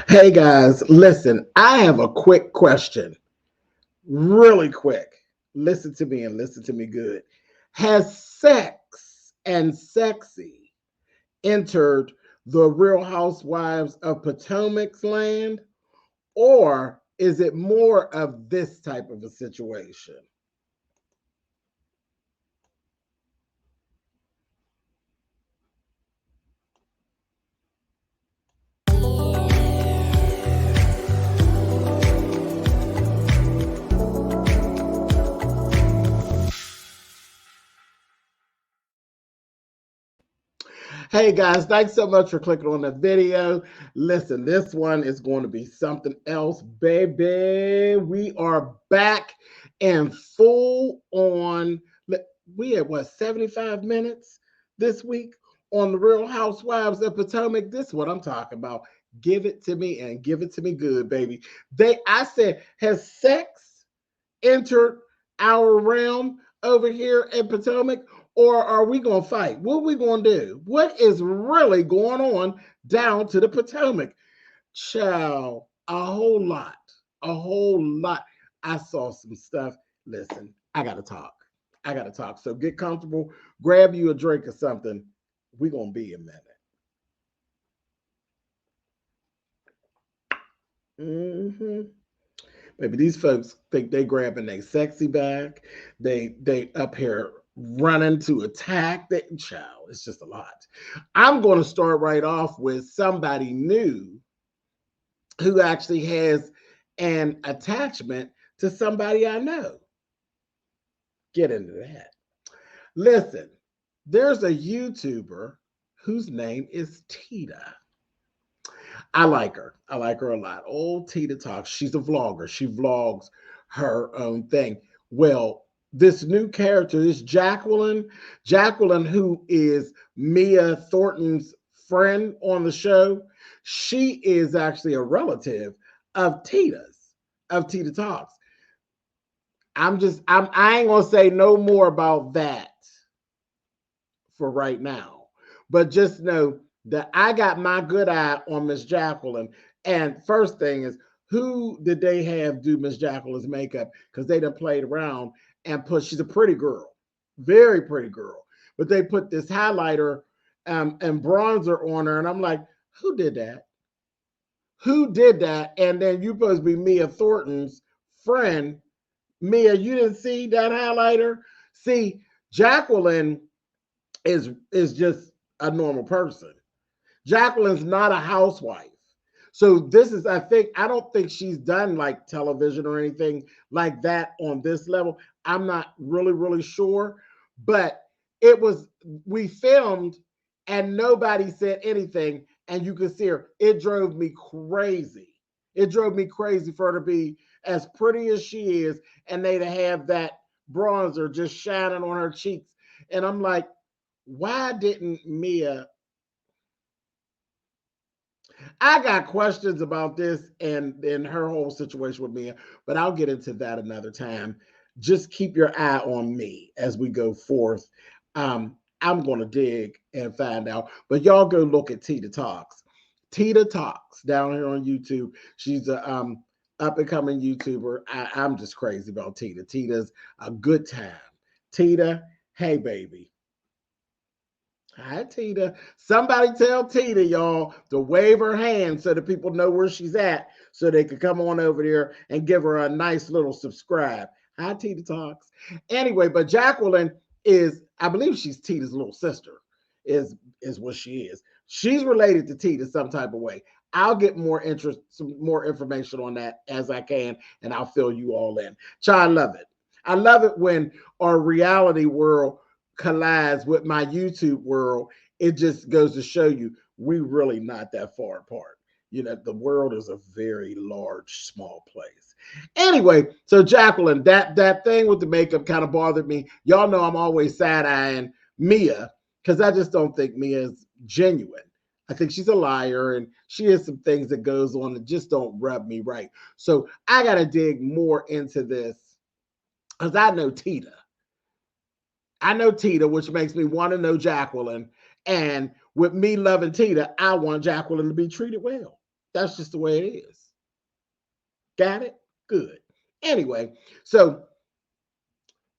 Hey guys, listen, I have a quick question. Really quick. Listen to me and listen to me good. Has sex and sexy entered the Real Housewives of Potomac's land, or is it more of this type of a situation? Hey guys, thanks so much for clicking on the video. Listen, this one is going to be something else, baby. We are back and full on. We had what, 75 minutes this week on the Real Housewives of Potomac. This is what I'm talking about. Give it to me and give it to me good, baby. I said, has sex entered our realm over here at Potomac, or are we going to fight? What are we going to do? What is really going on down to the Potomac? Child, a whole lot, a whole lot. I saw some stuff. Listen, I got to talk. I got to talk. So get comfortable, grab you a drink or something. We're going to be a minute. Mm-hmm. Maybe these folks think they grabbing their sexy bag. They up here running to attack. That child, it's just a lot. I'm going to start right off with somebody new who actually has an attachment to somebody I know. Get into that. Listen, there's a YouTuber whose name is Tita. I like her. I like her a lot. Old Tita Talks. She's a vlogger. She vlogs her own thing. Well, this new character, this Jacqueline, who is Mia Thornton's friend on the show, she is actually a relative of Tita Talks. I ain't gonna say no more about that for right now. But just know that I got my good eye on Miss Jacqueline. And first thing is, who did they have do Miss Jacqueline's makeup? Because they done played around and she's a pretty girl, very pretty girl. But they put this highlighter and bronzer on her. And I'm like, who did that? Who did that? And then you supposed to be Mia Thornton's friend. Mia, you didn't see that highlighter? See, Jacqueline is just a normal person. Jacqueline's not a housewife. So this is, I don't think she's done like television or anything like that on this level. I'm not really sure, but we filmed and nobody said anything, and you could see her. It drove me crazy. It drove me crazy for her to be as pretty as she is, and they to have that bronzer just shining on her cheeks. And I'm like, why didn't Mia? I got questions about this and her whole situation with Mia, but I'll get into that another time. Just keep your eye on me as we go forth. I'm going to dig and find out, but y'all go look at Tita Talks. Tita Talks down here on YouTube. She's a up and coming YouTuber. I'm just crazy about Tita. Tita's a good time. Tita, hey baby. Hi, Tita. Somebody tell Tita, y'all, to wave her hand so that people know where she's at so they could come on over there and give her a nice little subscribe. Hi, Tita Talks. Anyway, but Jacqueline is, I believe she's Tita's little sister, is what she is. She's related to Tita some type of way. I'll get some more information on that as I can, and I'll fill you all in. I love it. I love it when our reality world collides with my YouTube world. It just goes to show you we really not that far apart. You know, the world is a very large, small place. Anyway, so Jacqueline, that thing with the makeup kind of bothered me. Y'all know I'm always side-eyeing Mia because I just don't think Mia is genuine. I think she's a liar, and she has some things that goes on that just don't rub me right. So I got to dig more into this because I know Tita. I know Tita, which makes me want to know Jacqueline. And with me loving Tita, I want Jacqueline to be treated well. That's just the way it is. Got it? Good. Anyway, so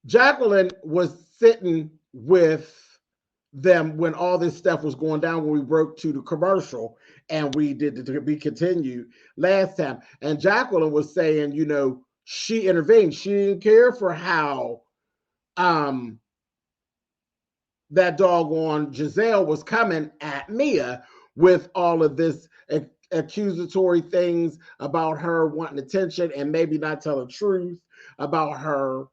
Jacqueline was sitting with them when all this stuff was going down, when we broke to the commercial and we did to be continued last time. And Jacqueline was saying, you know, she intervened. She didn't care for how that doggone Giselle was coming at Mia with all of this accusatory things about her wanting attention and maybe not tell the truth about her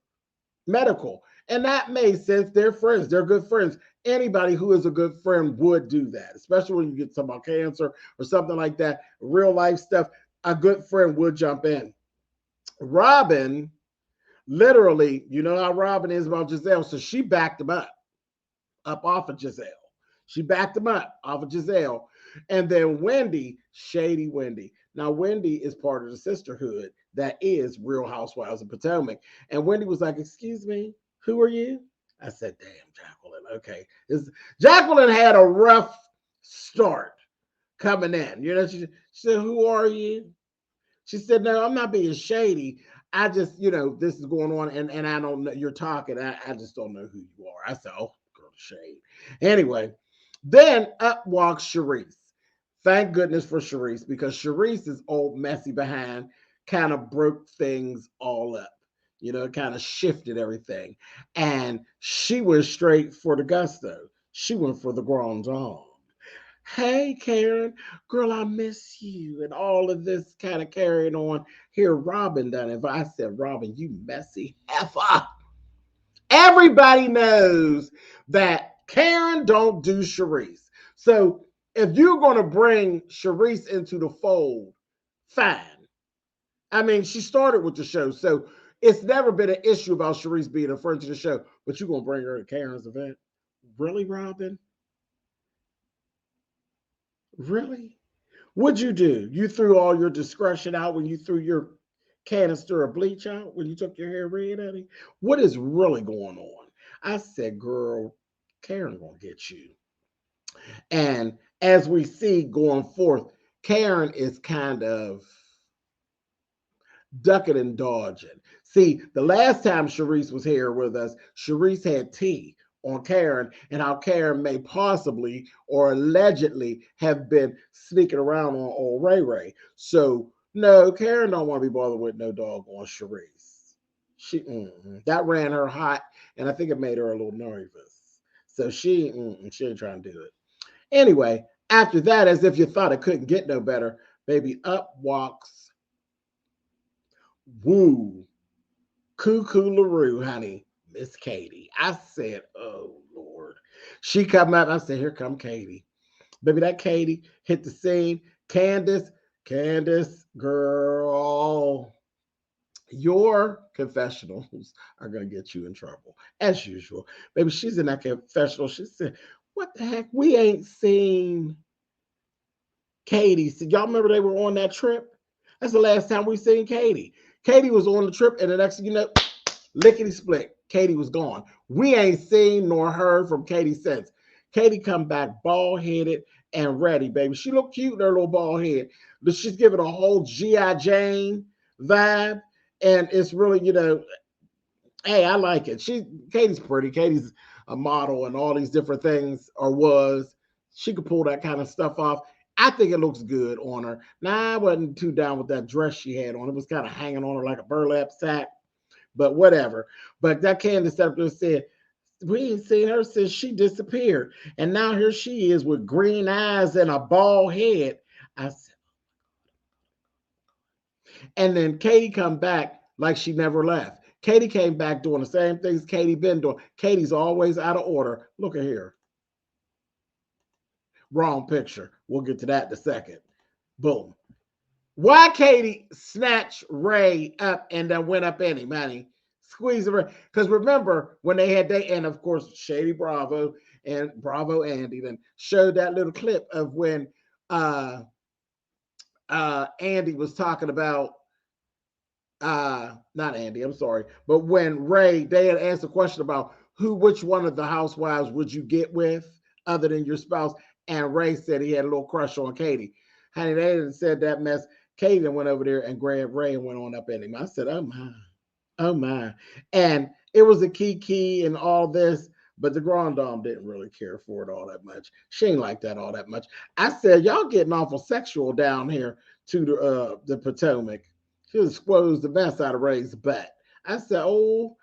medical. And that made sense. They're friends. They're good friends. Anybody who is a good friend would do that, especially when you get something about cancer or something like that, real life stuff. A good friend would jump in. Robin, literally, you know how Robin is about Giselle, so she backed him up off of Giselle. She backed him up off of Giselle. And then Wendy, shady Wendy. Now, Wendy is part of the sisterhood that is Real Housewives of Potomac. And Wendy was like, excuse me, who are you? I said, damn, Jacqueline. Okay. Jacqueline had a rough start coming in. You know, she said, who are you? She said, no, I'm not being shady. I just, you know, this is going on and I don't know, you're talking. I just don't know who you are. I said, oh, girl, shade. Anyway, then up walks Charisse. Thank goodness for Charisse, because Charisse's old messy behind kind of broke things all up. You know, it kind of shifted everything. And she went straight for the gusto. She went for the grand dame. Hey, Karen, girl, I miss you. And all of this kind of carrying on. Here, Robin done it. I said, Robin, you messy heifer. Everybody knows that Karen don't do Charisse. So if you're going to bring Charisse into the fold, fine. I mean, she started with the show, so it's never been an issue about Charisse being a friend to the show, but you're going to bring her to Karen's event? Really, Robin? Really? What'd you do? You threw all your discretion out when you threw your canister of bleach out, when you took your hair red, honey? What is really going on? I said, girl, Karen gonna get you. And as we see going forth, Karen is kind of ducking and dodging. See, the last time Charisse was here with us, Charisse had tea on Karen and how Karen may possibly or allegedly have been sneaking around on old Ray Ray. So no, Karen don't want to be bothered with no dog on Charisse. That ran her hot, and I think it made her a little nervous. So she ain't trying to do it. Anyway, after that, as if you thought it couldn't get no better, baby, up walks Woo Cuckoo LaRue, honey, Miss Katie. I said, oh Lord. She come up, I said, here come Katie. Baby, that Katie hit the scene. Candace, girl, your confessionals are going to get you in trouble, as usual. Baby, she's in that confessional. She said, what the heck? We ain't seen Katie. So y'all remember they were on that trip? That's the last time we seen Katie. Katie was on the trip, and the next thing you know, lickety split, Katie was gone. We ain't seen nor heard from Katie since. Katie come back bald-headed and ready, baby. She looked cute in her little bald head. But she's giving a whole G.I. Jane vibe, and it's really, you know, hey, I like it. Katie's pretty. Katie's a model and all these different things, or was. She could pull that kind of stuff off. I think it looks good on her. Now, I wasn't too down with that dress she had on. It was kind of hanging on her like a burlap sack, but whatever. But that Candace up there said, we ain't seen her since she disappeared. And now here she is with green eyes and a bald head. I said, and then Katie come back like she never left. Katie came back doing the same things Katie been doing. Katie's always out of order. Look at here. Wrong picture. We'll get to that in a second. Boom. Why Katie snatched Ray up and then went up in him, honey? Squeeze her. Because remember when they had and of course Shady Bravo and Bravo Andy then showed that little clip of when Andy was talking about not Andy, I'm sorry, but when Ray, they had asked a question about which one of the housewives would you get with other than your spouse, and Ray said he had a little crush on Katie. Honey, they didn't said that mess. Kaden went over there and grabbed Ray and went on up in him. I said, oh my, oh my. And it was a kiki and all this, but the grand dame didn't really care for it all that much. She ain't like that all that much. I said, y'all getting awful sexual down here to the Potomac. She was squoze the mess out of Ray's butt. I said, oh.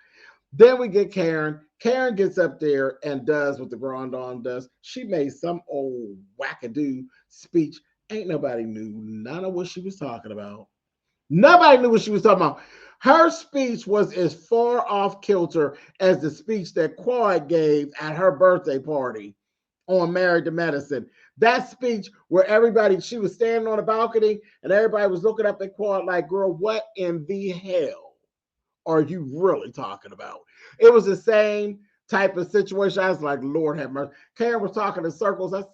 Then we get Karen. Karen gets up there and does what the grand dame does. She made some old wackadoo speech. Ain't nobody knew none of what she was talking about. Nobody knew what she was talking about. Her speech was as far off kilter as the speech that Quad gave at her birthday party on Married to Medicine. That speech where she was standing on a balcony and everybody was looking up at Quad like, girl, what in the hell are you really talking about? It was the same type of situation. I was like, Lord have mercy. Karen was talking in circles. I said,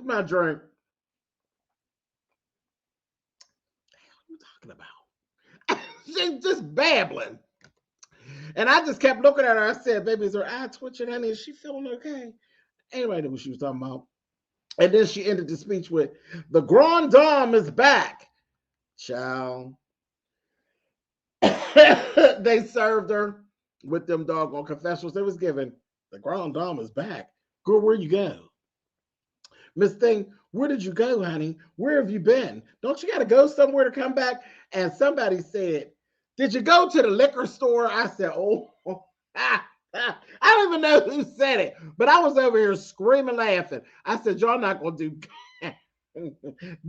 my drink. What are you talking about? She's just babbling. And I just kept looking at her. I said, baby, is her eye twitching, honey? Is she feeling okay? Anybody knew what she was talking about. And then she ended the speech with, the grand dame is back. Child. They served her with them doggone confessionals they was given. The grand dame is back. Girl, where you go? Miss Thing, where did you go, honey? Where have you been? Don't you got to go somewhere to come back? And somebody said, did you go to the liquor store? I said, oh, I don't even know who said it, but I was over here screaming, laughing. I said, y'all not going to do,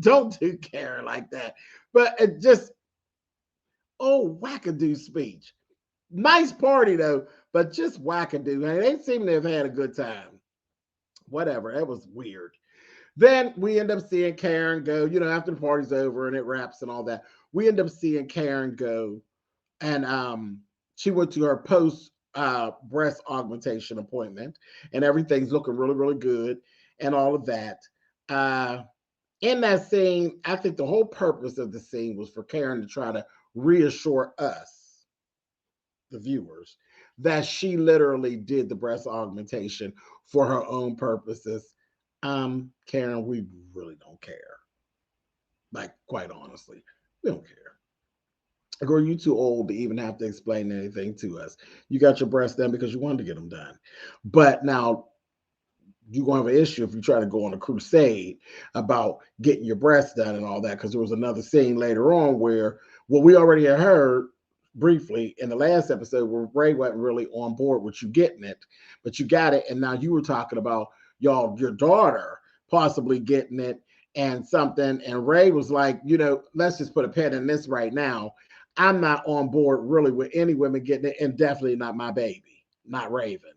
don't do Karen like that. But it just, oh, wackadoo speech. Nice party though, but just wackadoo. They seem to have had a good time. Whatever, that was weird. Then we end up seeing Karen go, after the party's over and it wraps and all that, we end up seeing Karen go, and she went to her post breast augmentation appointment, and everything's looking really, really good and all of that. In that scene, I think the whole purpose of the scene was for Karen to try to reassure us, the viewers, that she literally did the breast augmentation for her own purposes. Karen, we really don't care. Like, quite honestly, we don't care. Girl, you too old to even have to explain anything to us. You got your breasts done because you wanted to get them done. But now you're going to have an issue if you try to go on a crusade about getting your breasts done and all that, because there was another scene later on where, well, we already had heard briefly in the last episode where Ray wasn't really on board with you getting it, but you got it. And now you were talking about your daughter possibly getting it and something. And Ray was like, let's just put a pin in this right now. I'm not on board really with any women getting it, and definitely not my baby, not Raven.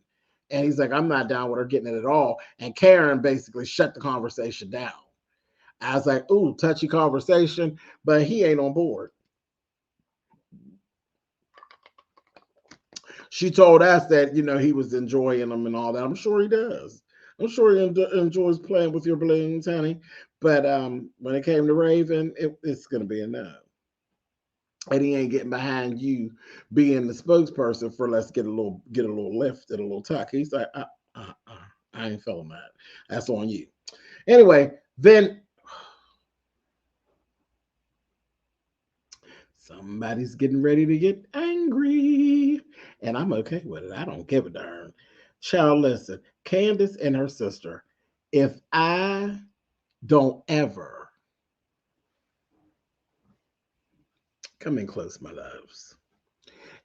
And he's like, I'm not down with her getting it at all. And Karen basically shut the conversation down. I was like, ooh, touchy conversation, but he ain't on board. She told us that, he was enjoying them and all that. I'm sure he does. I'm sure he enjoys playing with your balloons, honey. But when it came to Raven, it's going to be a no. And he ain't getting behind you being the spokesperson for let's get a little lift and a little tuck. He's like, I ain't feeling that. That's on you. Anyway, then somebody's getting ready to get angry. And I'm okay with it. I don't give a darn. Child, listen, Candace and her sister, if I don't ever, come in close, my loves.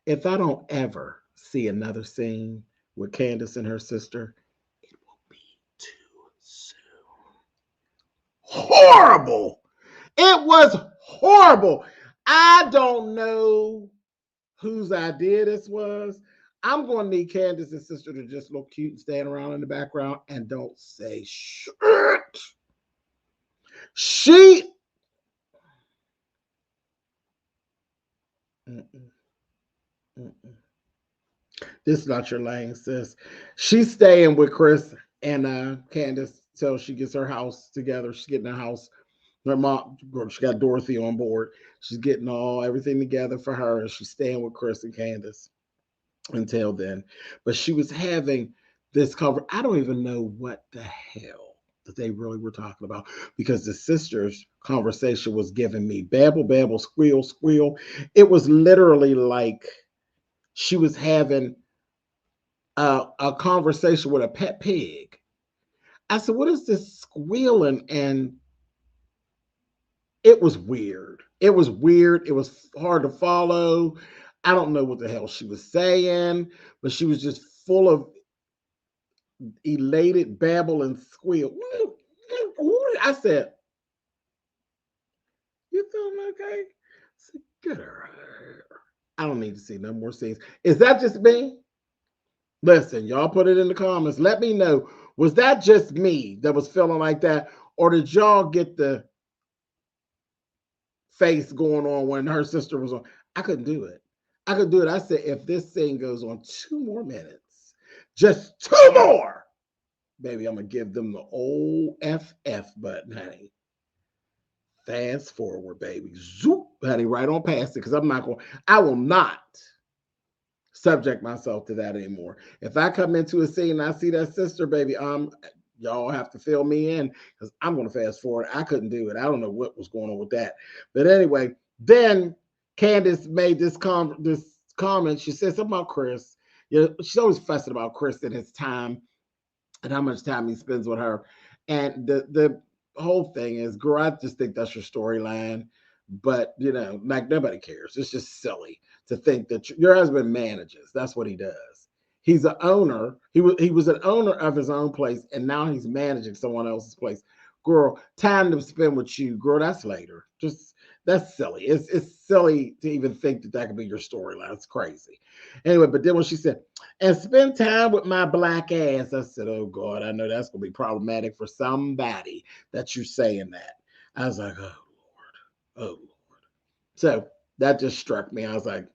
If I don't ever see another scene with Candace and her sister, it will be too soon. Horrible. It was horrible. I don't know whose idea this was. I'm going to need Candace's sister to just look cute and stand around in the background and don't say shit. This is not your lane, sis. She's staying with Chris and Candace till she gets her house together. She's getting her house. Her mom, she got Dorothy on board. She's getting everything together for her, and she's staying with Chris and Candace until then. But she was having this cover. I don't even know what the hell that they really were talking about, because the sisters' conversation was giving me babble, babble, squeal, squeal. It was literally like she was having a conversation with a pet pig. I said, what is this squealing? And it was weird. It was weird. It was hard to follow. I don't know what the hell she was saying, but she was just full of elated babble and squeal. I said, you feeling okay? I said, get her. I don't need to see no more scenes. Is that just me? Listen, y'all put it in the comments. Let me know. Was that just me that was feeling like that? Or did y'all get the face going on when her sister was on? I couldn't do it. I could do it. I said, if this thing goes on 2 more minutes, just 2 more, baby, I'm going to give them the old FF button, honey. Fast forward, baby. Zoop, honey, right on past it, because I will not subject myself to that anymore. If I come into a scene and I see that sister, baby, y'all have to fill me in, because I'm going to fast forward. I couldn't do it. I don't know what was going on with that. But anyway, then Candace made this comment. She said something about Chris. You know, she's always fussing about Chris and his time and how much time he spends with her. And the whole thing is, girl, I just think that's your storyline. But, you know, like, nobody cares. It's just silly to think that your husband manages. That's what he does. He's an owner. He was an owner of his own place, and now he's managing someone else's place. Girl, time to spend with you, girl, that's later. Just, that's silly. It's silly to even think that that could be your storyline. It's crazy. Anyway, but then when she said, and spend time with my black ass, I said, oh God, I know that's going to be problematic for somebody that you're saying that. I was like, oh Lord, oh Lord. So that just struck me. I was like,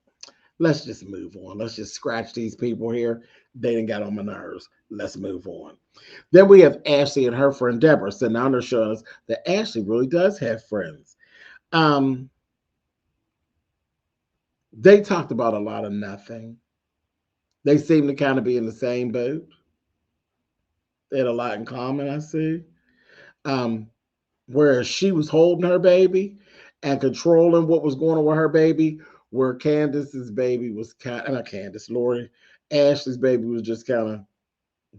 let's just move on. Let's just scratch these people here. They didn't got on my nerves. Let's move on. Then we have Ashley and her friend Deborah. So now they're showing us that Ashley really does have friends. They talked about a lot of nothing. They seem to kind of be in the same boat. They had a lot in common, I see. Whereas she was holding her baby and controlling what was going on with her baby, where Candace's baby was not Candace, Lori, Ashley's baby was just kind of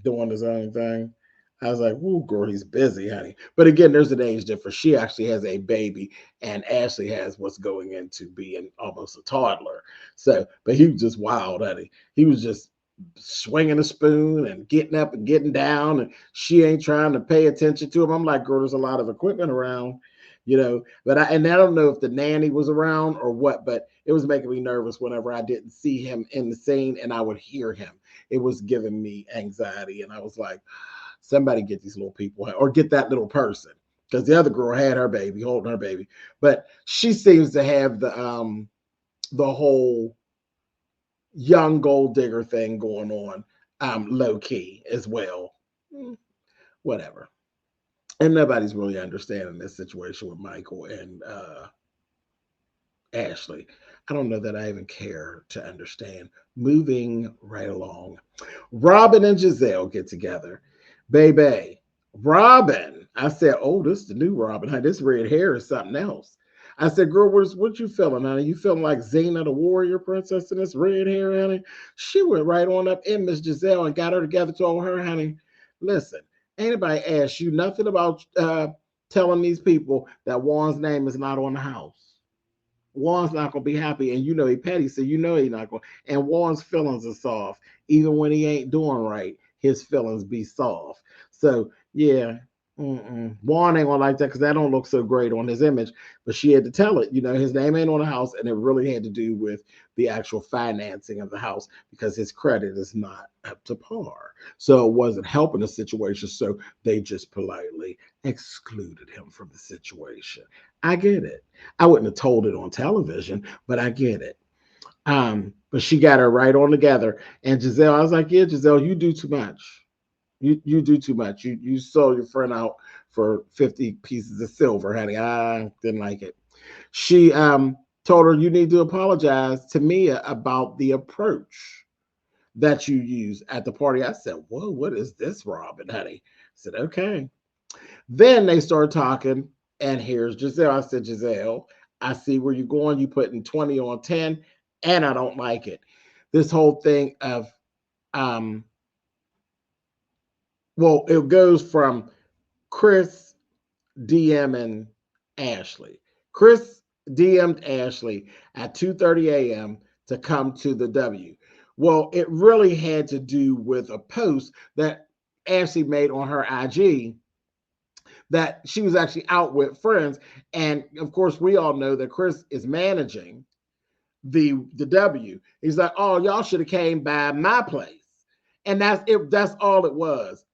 doing his own thing. I was like, "Ooh, girl, he's busy, honey." But again, there's an age difference. She actually has a baby, and Ashley has what's going into being almost a toddler. So, but he was just wild, honey. He was just swinging a spoon and getting up and getting down, and she ain't trying to pay attention to him. I'm like, girl, there's a lot of equipment around, you know. But I don't know if the nanny was around or what, but it was making me nervous whenever I didn't see him in the scene and I would hear him. It was giving me anxiety, and I was like, somebody get these little people, or get that little person, because the other girl had her baby, holding her baby, but she seems to have the whole young gold digger thing going on, low key as well. Whatever. And nobody's really understanding this situation with Michael and Ashley. I don't know that I even care to understand. Moving right along. Robin and Giselle get together. Baby, Robin. I said, oh, this is the new Robin. Honey, this red hair is something else. I said, girl, what you feeling, honey? You feeling like Xena, the warrior princess, in this red hair, honey? She went right on up in Miss Giselle and got her together, told her, honey, listen, anybody asked you nothing about telling these people that Juan's name is not on the house. Juan's not gonna be happy, and you know he petty, so you know he not gonna. And Juan's feelings are soft, even when he ain't doing right. His feelings be soft. So yeah, Juan ain't gonna like that, because that don't look so great on his image. But she had to tell it. You know, his name ain't on the house, and it really had to do with the actual financing of the house, because his credit is not up to par. So it wasn't helping the situation. So they just politely excluded him from the situation. I get it. I wouldn't have told it on television, but I get it. But she got her right on together. And Giselle, I was like, yeah, Giselle, you do too much. You do too much. You sold your friend out for 50 pieces of silver, honey. I didn't like it. She told her, you need to apologize to Mia about the approach that you use at the party. I said, whoa, what is this, Robin, honey? I said, okay. Then they start talking, and here's Giselle. I said, Giselle, I see where you're going. You putting 20 on 10, and I don't like it. This whole thing of, um, well, it goes from Chris DMing Ashley. Chris DM'd Ashley at 2:30 a.m. to come to the W. Well, it really had to do with a post that Ashley made on her IG that she was actually out with friends. And of course, we all know that Chris is managing the W. He's like, oh, y'all should have came by my place. And that's it. That's all it was.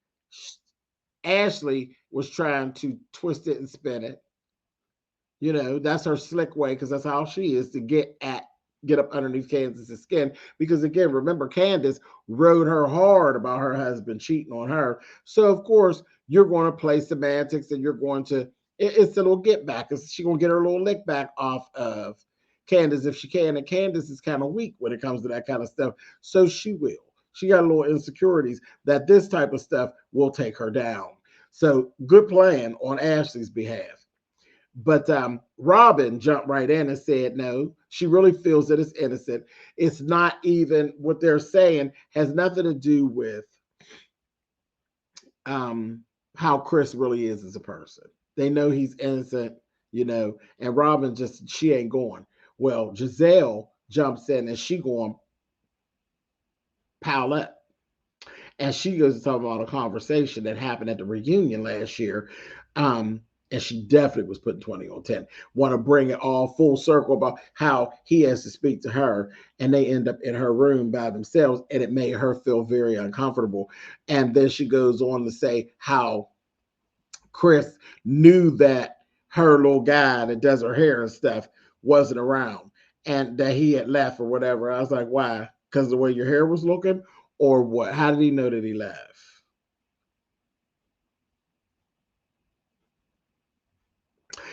Ashley was trying to twist it and spin it. You know, that's her slick way, because that's how she is to get up underneath Candace's skin. Because again, remember, Candace rode her hard about her husband cheating on her. So of course you're going to play semantics, and you're going to, it's a little get back. She's going to get her little lick back off of Candace if she can. And Candace is kind of weak when it comes to that kind of stuff. So she will. She got a little insecurities that this type of stuff will take her down. So good plan on Ashley's behalf. But Robin jumped right in and said, no, she really feels that it's innocent. It's not even what they're saying, has nothing to do with how Chris really is as a person. They know he's innocent, you know, and Robin just, she ain't going. Well, Giselle jumps in and she going pile up. And she goes to talk about a conversation that happened at the reunion last year. And she definitely was putting 20 on 10. Want to bring it all full circle about how he has to speak to her, and they end up in her room by themselves, and it made her feel very uncomfortable. And then she goes on to say how Chris knew that her little guy that does her hair and stuff wasn't around, and that he had left or whatever. I was like, why? Because of the way your hair was looking, or what? How did he know that he left?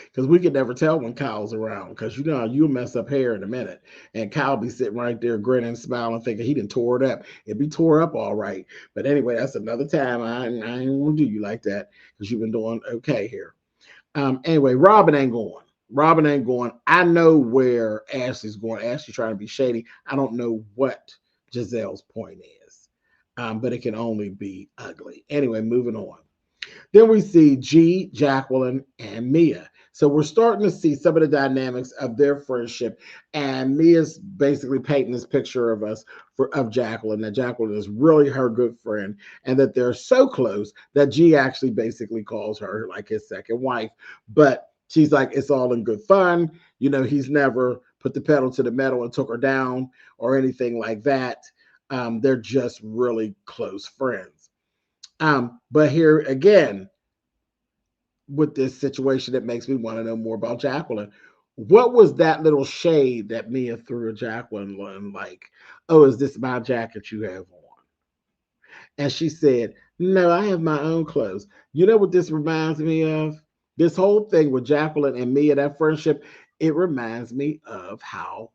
Because we could never tell when Kyle's around. Because you know you'll mess up hair in a minute, and Kyle be sitting right there grinning, smiling, thinking he done tore it up. It'd be tore up all right. But anyway, that's another time. I ain't gonna do you like that, because you've been doing okay here. Anyway, Robin ain't going. Robin ain't going. I know where Ashley's going. Ashley's trying to be shady. I don't know what Giselle's point is, but it can only be ugly. Anyway, moving on. Then we see G, Jacqueline, and Mia. So we're starting to see some of the dynamics of their friendship. And Mia's basically painting this picture of us of Jacqueline, that Jacqueline is really her good friend, and that they're so close that G actually basically calls her like his second wife. But she's like, it's all in good fun. You know, he's never put the pedal to the metal and took her down or anything like that. They're just really close friends. But here again, with this situation, it makes me want to know more about Jacqueline. What was that little shade that Mia threw at Jacqueline? Like, oh, is this my jacket you have on? And she said, no, I have my own clothes. You know what this reminds me of? This whole thing with Jacqueline and Mia, that friendship, it reminds me of how,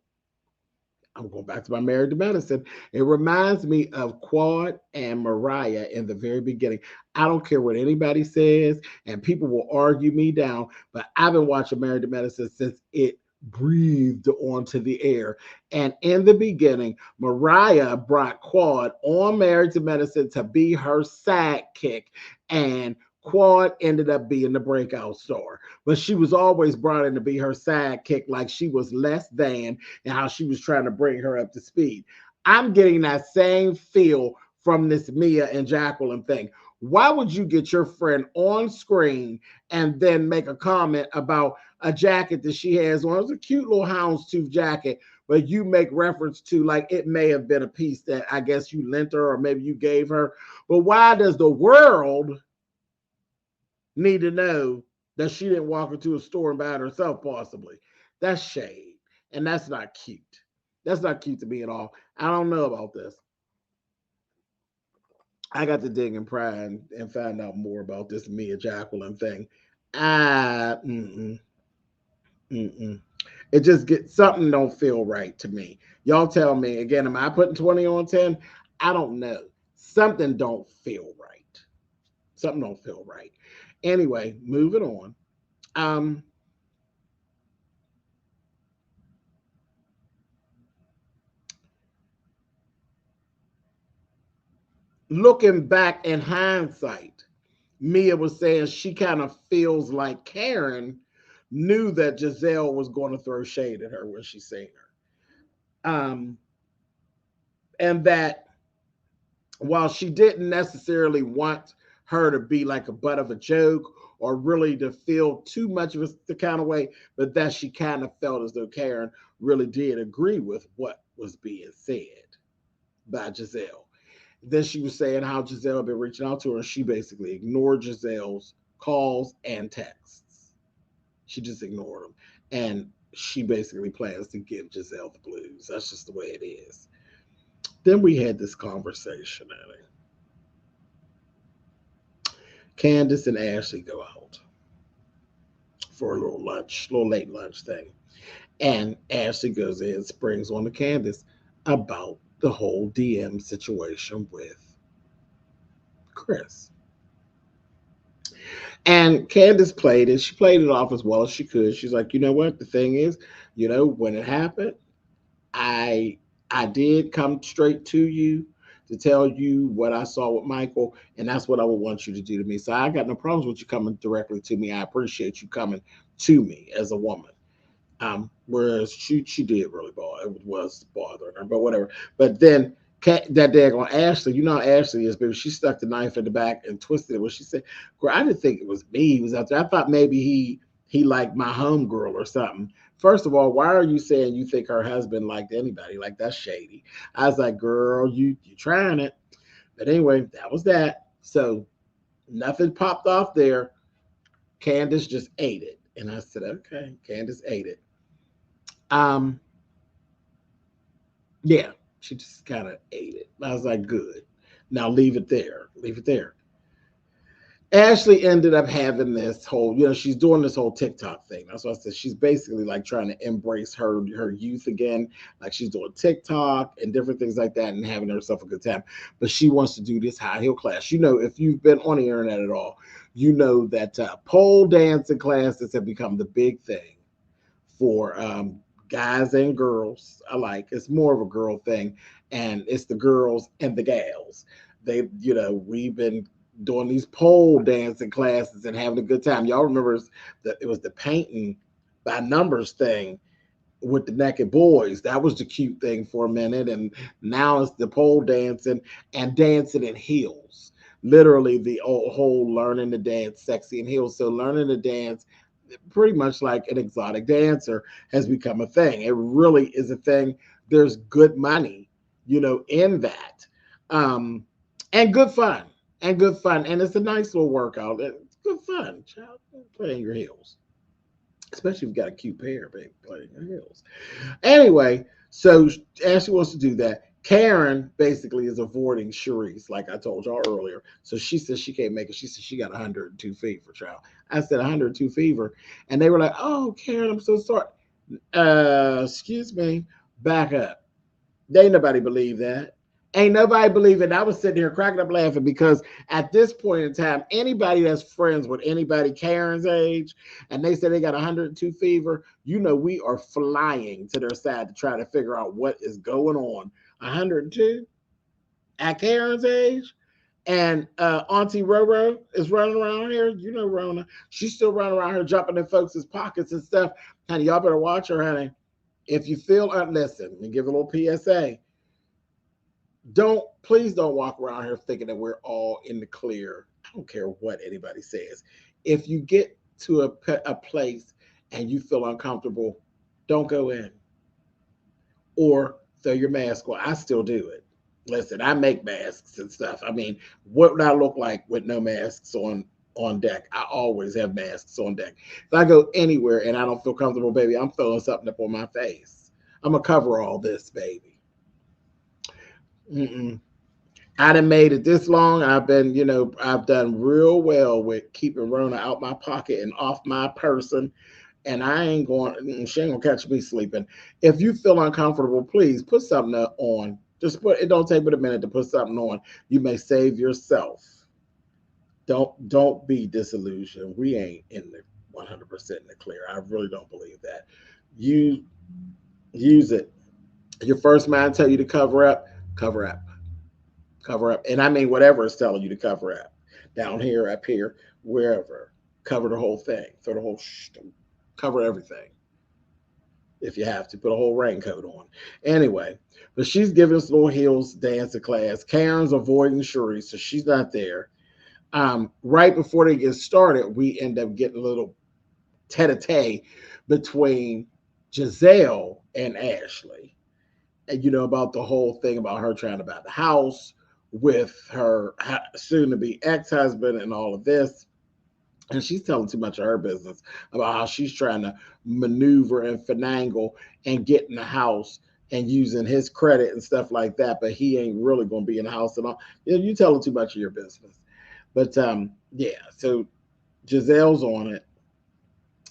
I'm going back to my Married to Medicine. It reminds me of Quad and Mariah in the very beginning. I don't care what anybody says, and people will argue me down, but I've been watching Married to Medicine since it breathed onto the air. And in the beginning, Mariah brought Quad on Married to Medicine to be her sidekick, and Quad ended up being the breakout star. But she was always brought in to be her sidekick, like she was less than, and how she was trying to bring her up to speed. I'm getting that same feel from this Mia and Jacqueline thing. Why would you get your friend on screen and then make a comment about a jacket that she has on? It was a cute little houndstooth jacket, but you make reference to like it may have been a piece that I guess you lent her or maybe you gave her. But why does the world need to know that she didn't walk into a store and buy it herself, possibly? That's shade, and that's not cute. That's not cute to me at all. I don't know about this. I got to dig and pry and find out more about this Mia Jacqueline thing. Ah, mm-mm. It just gets, something don't feel right to me. Y'all tell me again. Am I putting 20 on 10? I don't know. Something don't feel right. Something don't feel right. Anyway, moving on. Looking back in hindsight, Mia was saying she kind of feels like Karen knew that Giselle was going to throw shade at her when she seen her. And that while she didn't necessarily want her to be like a butt of a joke or really to feel too much of the kind of way, but that she kind of felt as though Karen really did agree with what was being said by Giselle. Then she was saying how Giselle had been reaching out to her, and she basically ignored Giselle's calls and texts. She just ignored them. And she basically plans to give Giselle the blues. That's just the way it is. Then we had this conversation, Annie. Candace and Ashley go out for a little lunch, little late lunch thing. And Ashley goes in and springs on to Candace about the whole DM situation with Chris. And Candace played it. She played it off as well as she could. She's like, you know what? The thing is, when it happened, I did come straight to you to tell you what I saw with Michael, and that's what I would want you to do to me. So I got no problems with you coming directly to me. I appreciate you coming to me as a woman. Whereas she did really bother. It was bothering her, but whatever. But then that daggone Ashley, you know how Ashley is, baby. She stuck the knife in the back and twisted it. When she said, "Girl, I didn't think it was me. He was out there. I thought maybe he liked my homegirl or something." First of all, why are you saying you think her husband liked anybody? Like, that's shady. I was like, girl, you trying it. But anyway, that was that. So nothing popped off there. Candace just ate it. And I said, okay, Candace ate it. Yeah, she just kind of ate it. I was like, good. Now leave it there. Leave it there. Ashley ended up having this whole, she's doing this whole TikTok thing. That's what I said. She's basically like trying to embrace her youth again. Like, she's doing TikTok and different things like that and having herself a good time. But she wants to do this high heel class. If you've been on the internet at all, you know that pole dancing classes have become the big thing for guys and girls alike. It's more of a girl thing, and it's the girls and the gals. We've been doing these pole dancing classes and having a good time. Y'all remember that it was the painting by numbers thing with the naked boys. That was the cute thing for a minute, and now it's the pole dancing and dancing in heels. Literally, the whole learning to dance sexy in heels. So learning to dance pretty much like an exotic dancer has become a thing. It really is a thing. There's good money, in that. And good fun. And it's a nice little workout. It's good fun, child. Play in your heels. Especially if you've got a cute pair, baby. Play in your heels. Anyway, so Ashley wants to do that. Karen basically is avoiding Charisse, like I told y'all earlier. So she says she can't make it. She says she got 102 fever, child. I said 102 fever. And they were like, oh, Karen, I'm so sorry. Excuse me. Back up. They ain't nobody believe that. Ain't nobody believe it. I was sitting here cracking up laughing because at this point in time, anybody that's friends with anybody Karen's age and they say they got 102 fever, we are flying to their side to try to figure out what is going on. 102 at Karen's age, and Auntie Roro is running around here. Rona, she's still running around here jumping in folks' pockets and stuff. Honey, y'all better watch her, honey. If you feel, listen, and give a little PSA. Please don't walk around here thinking that we're all in the clear. I don't care what anybody says. If you get to a place and you feel uncomfortable, don't go in. Or throw your mask on. I still do it. Listen, I make masks and stuff. I mean, what would I look like with no masks on deck? I always have masks on deck. If I go anywhere and I don't feel comfortable, baby, I'm throwing something up on my face. I'm going to cover all this, baby. I done made it this long. I've been, I've done real well with keeping Rona out my pocket and off my person. And she ain't gonna catch me sleeping. If you feel uncomfortable, please put something on. It don't take but a minute to put something on. You may save yourself don't be disillusioned. We ain't in the 100% in the clear. I really don't believe that. You use it. Your first mind tell you to cover up, cover up, cover up, and I mean whatever is telling you to cover up. Down here, up here, wherever, cover the whole thing. Throw the whole cover everything. If you have to, put a whole raincoat on. Anyway, but she's giving us little heels dancing class. Karen's avoiding Charisse, so she's not there. Right before they get started, we end up getting a little tete-a-tete between Giselle and Ashley. And about the whole thing about her trying to buy the house with her soon-to-be ex-husband and all of this. And she's telling too much of her business about how she's trying to maneuver and finagle and get in the house and using his credit and stuff like that. But he ain't really going to be in the house at all. You telling too much of your business. But yeah, so Giselle's on it.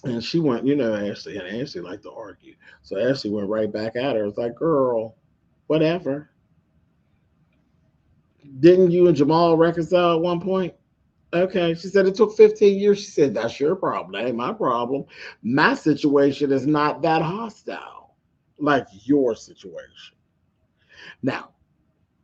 And she went, Ashley, and Ashley liked to argue. So Ashley went right back at her. It's like, girl, whatever. Didn't you and Jamal reconcile at one point? Okay. She said it took 15 years. She said, that's your problem. That ain't my problem. My situation is not that hostile like your situation. Now,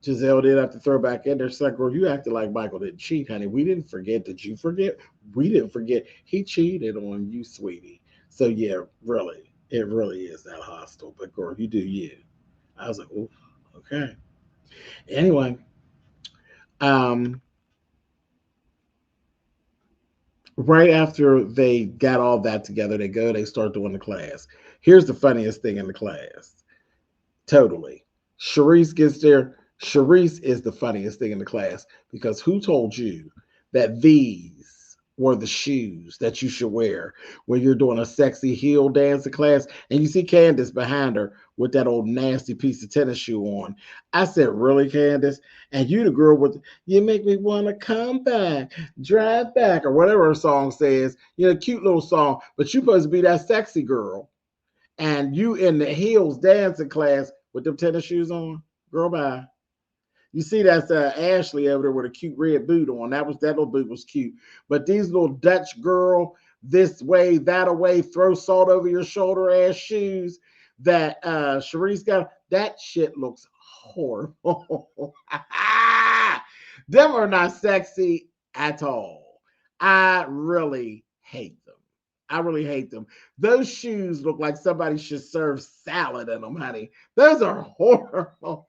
Giselle did have to throw back in there. She's like, girl, you acted like Michael didn't cheat, honey. We didn't forget. Did you forget? We didn't forget. He cheated on you, sweetie. So, yeah, really, it really is that hostile. But, girl, you do you. I was like, oh, okay. Anyway, right after they got all that together, they start doing the class. Here's the funniest thing in the class. Totally. Charisse gets there. Charisse is the funniest thing in the class because who told you that these were the shoes that you should wear when you're doing a sexy heel dancing class? And you see Candace behind her with that old nasty piece of tennis shoe on. I said, really, Candace? And you the girl with, you make me want to come back, drive back, or whatever her song says. Cute little song, but you supposed to be that sexy girl. And you in the heels dancing class with them tennis shoes on? Girl, bye. You see that's Ashley over there with a cute red boot on. That little boot was cute. But these little Dutch girl, this way, that away, throw salt over your shoulder ass shoes that Charisse got, that shit looks horrible. Them are not sexy at all. I really hate them. I really hate them. Those shoes look like somebody should serve salad in them, honey. Those are horrible.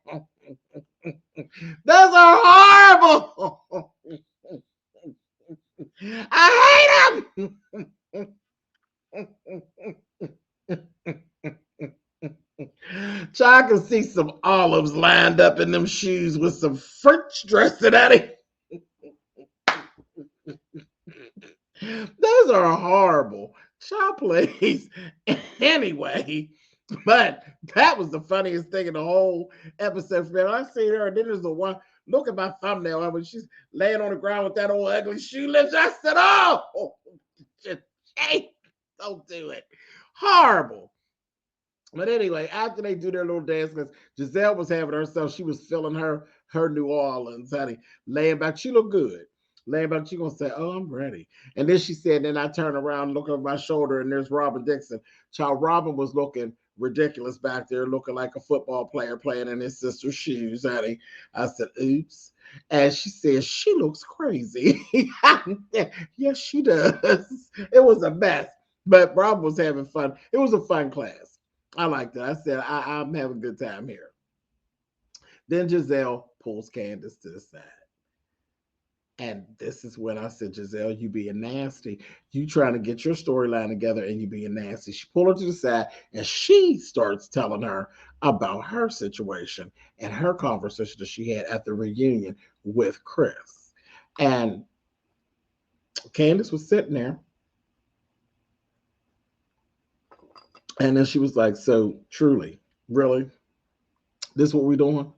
Those are horrible. I hate them. I can see some olives lined up in them shoes with some French dressing at it. Those are horrible. Child, please. Anyway, but that was the funniest thing in the whole episode for me. I see her, and then there's the one, look at my thumbnail, when she's laying on the ground with that old ugly shoe lips. I said, oh, hey, don't do it. Horrible. But anyway, after they do their little dance, because Giselle was having herself, she was feeling her New Orleans, honey, laying back. She looked good. Laying back, she gonna say, oh, I'm ready. And then she said, then I turn around, look over my shoulder, and there's Robin Dixon. Child, Robin was looking ridiculous back there, looking like a football player playing in his sister's shoes, honey. I said, oops. And she said, she looks crazy. Yes, she does. It was a mess, but Robin was having fun. It was a fun class. I liked it. I said, I'm having a good time here. Then Giselle pulls Candace to the side. And this is when I said, Giselle, you being nasty. You trying to get your storyline together and you being nasty. She pulled her to the side and she starts telling her about her situation and her conversation that she had at the reunion with Chris. And Candace was sitting there. And then she was like, so truly, really, this is what we're doing?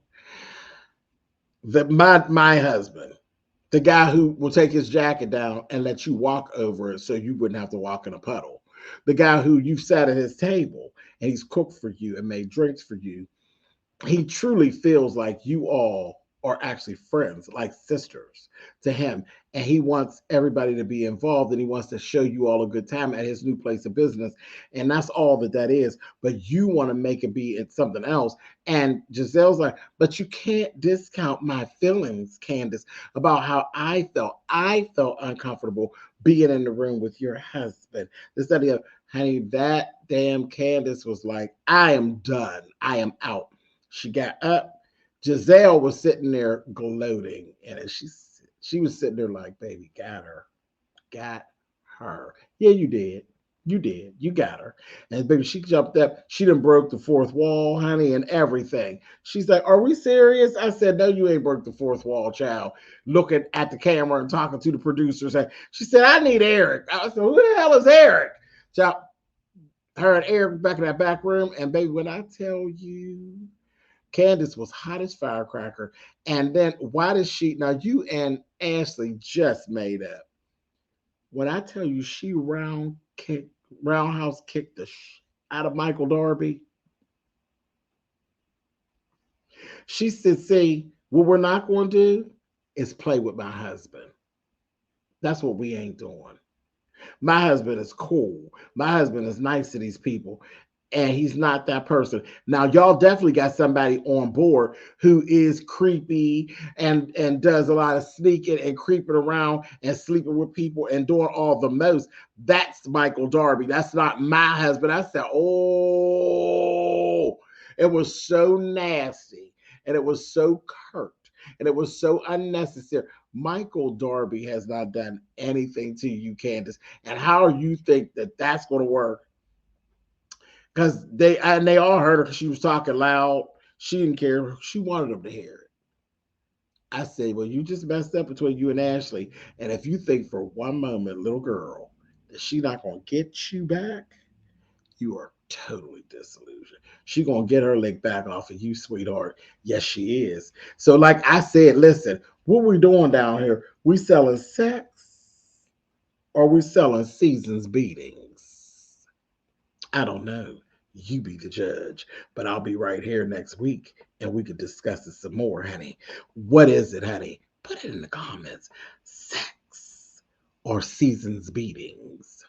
That my husband, the guy who will take his jacket down and let you walk over it so you wouldn't have to walk in a puddle. The guy who you've sat at his table and he's cooked for you and made drinks for you. He truly feels like you all are actually friends, like sisters to him. And he wants everybody to be involved, and he wants to show you all a good time at his new place of business. And that's all that is. But you want to make it be it's something else. And Giselle's like, but you can't discount my feelings, Candace, about how I felt. I felt uncomfortable being in the room with your husband. This, that, the other. Honey, that damn Candace was like, I am done. I am out. She got up. Giselle was sitting there gloating, and she was sitting there like, baby, got her. Yeah, you did. You did. You got her. And baby, she jumped up. She done broke the fourth wall, honey, and everything. She's like, are we serious? I said, no, you ain't broke the fourth wall, child. Looking at the camera and talking to the producers. She said, I need Eric. I said, who the hell is Eric? Child, her and Eric back in that back room. And baby, when I tell you, Candace was hot as firecracker. And then why does she, now you and Ashley just made up. When I tell you she roundhouse kicked the out of Michael Darby, she said, see, what we're not going to do is play with my husband. That's what we ain't doing. My husband is cool. My husband is nice to these people. And he's not that person. Now, y'all definitely got somebody on board who is creepy and does a lot of sneaking and creeping around and sleeping with people and doing all the most. That's Michael Darby. That's not my husband. I said, oh, it was so nasty and it was so curt and it was so unnecessary. Michael Darby has not done anything to you, Candace. And how you think that that's going to work? Because they all heard her because she was talking loud. She didn't care. She wanted them to hear it. I said, well, you just messed up between you and Ashley. And if you think for one moment, little girl, that she not going to get you back, you are totally disillusioned. She going to get her leg back off of you, sweetheart. Yes, she is. So like I said, listen, what we doing down here? We selling sex or we selling seasons beatings? I don't know. You be the judge, but I'll be right here next week and we could discuss it some more, honey. What is it, honey? Put it in the comments. Sex or seasons beatings?